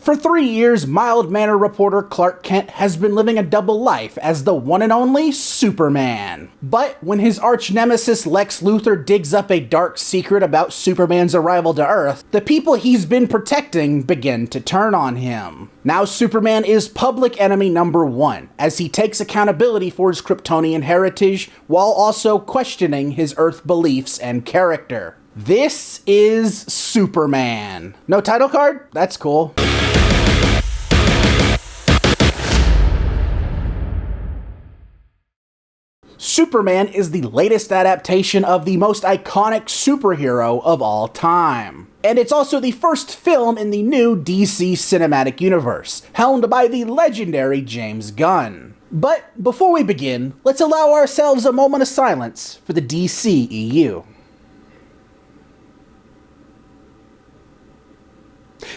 For 3 years, mild-mannered reporter Clark Kent has been living a double life as the one and only Superman. But when his arch-nemesis Lex Luthor digs up a dark secret about Superman's arrival to Earth, the people he's been protecting begin to turn on him. Now Superman is public enemy number 1, as he takes accountability for his Kryptonian heritage while also questioning his Earth beliefs and character. This is Superman. No title card? That's cool. Superman is the latest adaptation of the most iconic superhero of all time. And it's also the first film in the new DC Cinematic Universe, helmed by the legendary James Gunn. But before we begin, let's allow ourselves a moment of silence for the DCEU.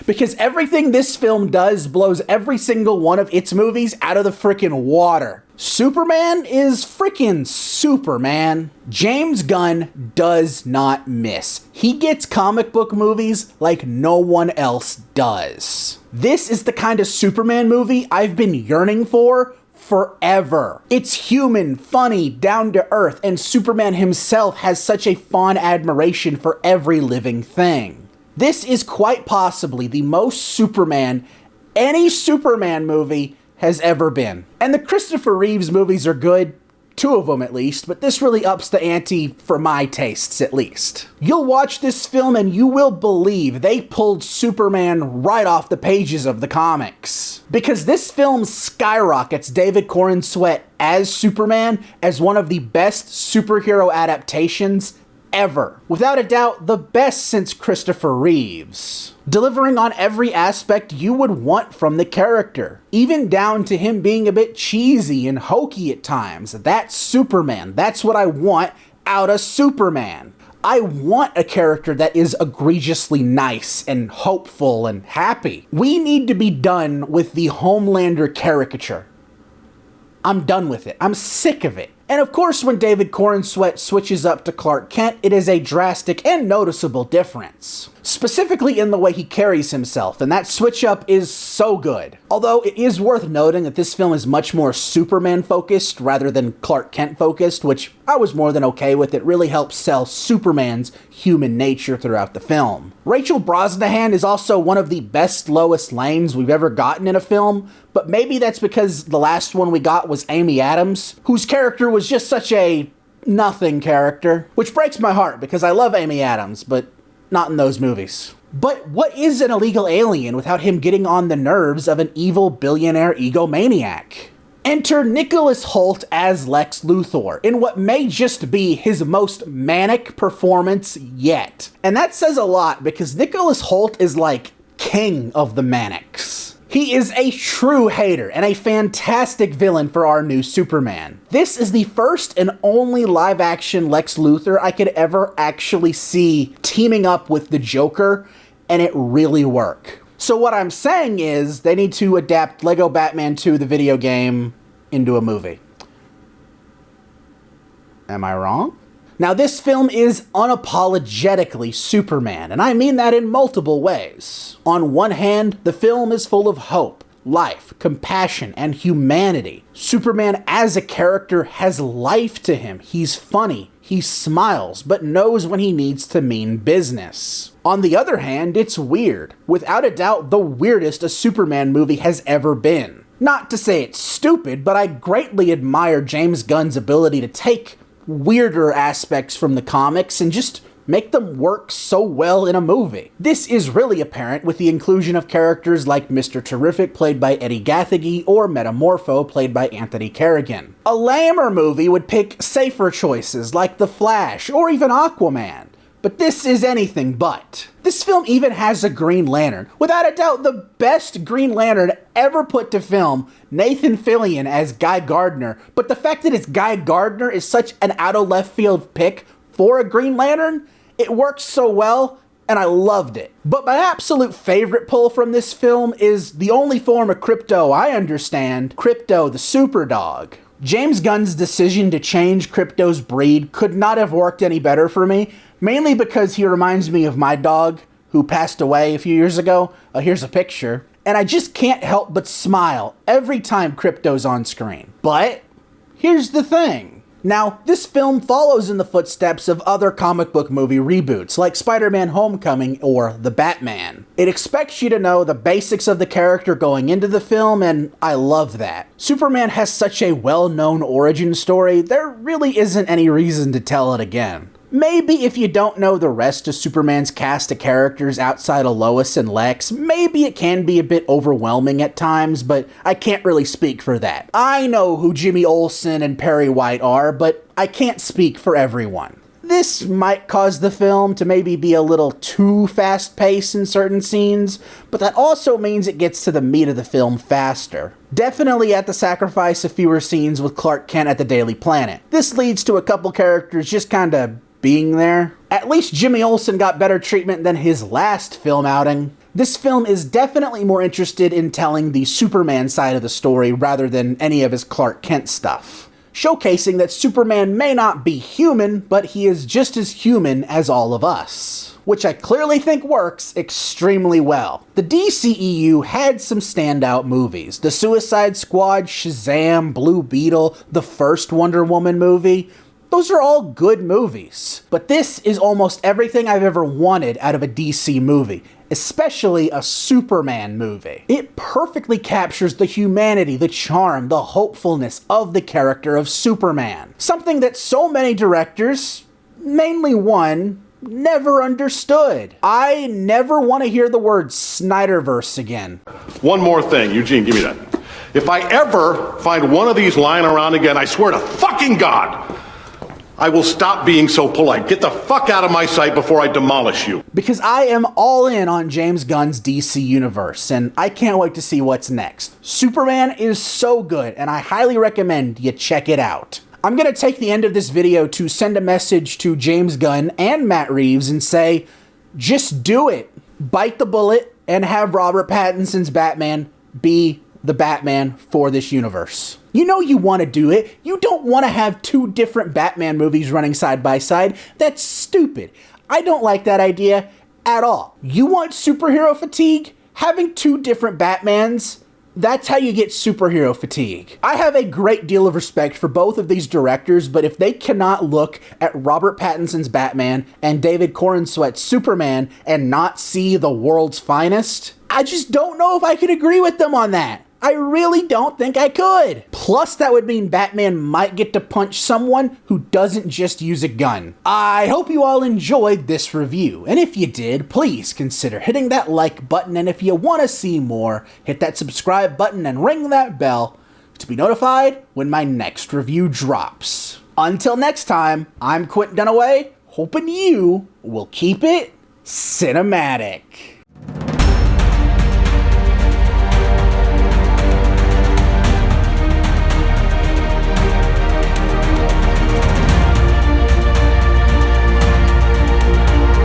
Because everything this film does blows every single one of its movies out of the frickin' water. Superman is frickin' Superman. James Gunn does not miss. He gets comic book movies like no one else does. This is the kind of Superman movie I've been yearning for forever. It's human, funny, down to earth, and Superman himself has such a fond admiration for every living thing. This is quite possibly the most Superman any Superman movie has ever been. And the Christopher Reeves movies are good, 2 of them at least, but this really ups the ante for my tastes at least. You'll watch this film and you will believe they pulled Superman right off the pages of the comics. Because this film skyrockets David Corenswet as Superman as one of the best superhero adaptations ever. Without a doubt, the best since Christopher Reeves. Delivering on every aspect you would want from the character. Even down to him being a bit cheesy and hokey at times. That's Superman. That's what I want out of Superman. I want a character that is egregiously nice and hopeful and happy. We need to be done with the Homelander caricature. I'm done with it. I'm sick of it. And of course, when David Corenswet switches up to Clark Kent, it is a drastic and noticeable difference. Specifically in the way he carries himself, and that switch up is so good. Although it is worth noting that this film is much more Superman focused rather than Clark Kent focused, which I was more than okay with. It really helps sell Superman's human nature throughout the film. Rachel Brosnahan is also one of the best Lois Lanes we've ever gotten in a film, but maybe that's because the last one we got was Amy Adams, whose character was just such a nothing character, which breaks my heart because I love Amy Adams, but not in those movies. But what is an illegal alien without him getting on the nerves of an evil billionaire egomaniac? Enter Nicholas Hoult as Lex Luthor in what may just be his most manic performance yet. And that says a lot because Nicholas Hoult is like king of the manics. He is a true hater and a fantastic villain for our new Superman. This is the first and only live-action Lex Luthor I could ever actually see teaming up with the Joker, and it really worked. So what I'm saying is they need to adapt Lego Batman 2, the video game, into a movie. Am I wrong? Now this film is unapologetically Superman, and I mean that in multiple ways. On one hand, the film is full of hope, life, compassion, and humanity. Superman as a character has life to him. He's funny, he smiles, but knows when he needs to mean business. On the other hand, it's weird. Without a doubt, the weirdest a Superman movie has ever been. Not to say it's stupid, but I greatly admire James Gunn's ability to take weirder aspects from the comics and just make them work so well in a movie. This is really apparent with the inclusion of characters like Mr. Terrific, played by Eddie Gathegi, or Metamorpho, played by Anthony Carrigan. A lamer movie would pick safer choices like The Flash, or even Aquaman. But this is anything but. This film even has a Green Lantern. Without a doubt, the best Green Lantern ever put to film, Nathan Fillion as Guy Gardner. But the fact that it's Guy Gardner is such an out-of-left-field pick for a Green Lantern, it works so well, and I loved it. But my absolute favorite pull from this film is the only form of Krypto I understand, Krypto the Superdog. James Gunn's decision to change Krypto's breed could not have worked any better for me, mainly because he reminds me of my dog, who passed away a few years ago. Here's a picture. and I just can't help but smile every time Krypto's on screen. But here's the thing. Now, this film follows in the footsteps of other comic book movie reboots, like Spider-Man Homecoming or The Batman. It expects you to know the basics of the character going into the film, and I love that. Superman has such a well-known origin story, there really isn't any reason to tell it again. Maybe if you don't know the rest of Superman's cast of characters outside of Lois and Lex, maybe it can be a bit overwhelming at times, but I can't really speak for that. I know who Jimmy Olsen and Perry White are, but I can't speak for everyone. This might cause the film to maybe be a little too fast-paced in certain scenes, but that also means it gets to the meat of the film faster. Definitely at the sacrifice of fewer scenes with Clark Kent at the Daily Planet. This leads to a couple characters just kinda being there. At least Jimmy Olsen got better treatment than his last film outing. This film is definitely more interested in telling the Superman side of the story rather than any of his Clark Kent stuff, showcasing that Superman may not be human, but he is just as human as all of us, which I clearly think works extremely well. The DCEU had some standout movies. The Suicide Squad, Shazam, Blue Beetle, the first Wonder Woman movie. Those are all good movies. But this is almost everything I've ever wanted out of a DC movie, especially a Superman movie. It perfectly captures the humanity, the charm, the hopefulness of the character of Superman. Something that so many directors, mainly one, never understood. I never want to hear the word Snyderverse again. One more thing, Eugene, give me that. If I ever find one of these lying around again, I swear to fucking God, I will stop being so polite. Get the fuck out of my sight before I demolish you. Because I am all in on James Gunn's DC universe, and I can't wait to see what's next. Superman is so good, and I highly recommend you check it out. I'm going to take the end of this video to send a message to James Gunn and Matt Reeves and say, just do it. Bite the bullet and have Robert Pattinson's Batman be the Batman for this universe. You know you want to do it. You don't want to have two different Batman movies running side by side. That's stupid. I don't like that idea at all. You want superhero fatigue? Having two different Batmans, that's how you get superhero fatigue. I have a great deal of respect for both of these directors, but if they cannot look at Robert Pattinson's Batman and David Corenswet's Superman and not see the world's finest, I just don't know if I could agree with them on that. I really don't think I could. Plus, that would mean Batman might get to punch someone who doesn't just use a gun. I hope you all enjoyed this review, and if you did, please consider hitting that like button, and if you want to see more, hit that subscribe button and ring that bell to be notified when my next review drops. Until next time, I'm Quentin Dunaway, hoping you will keep it cinematic.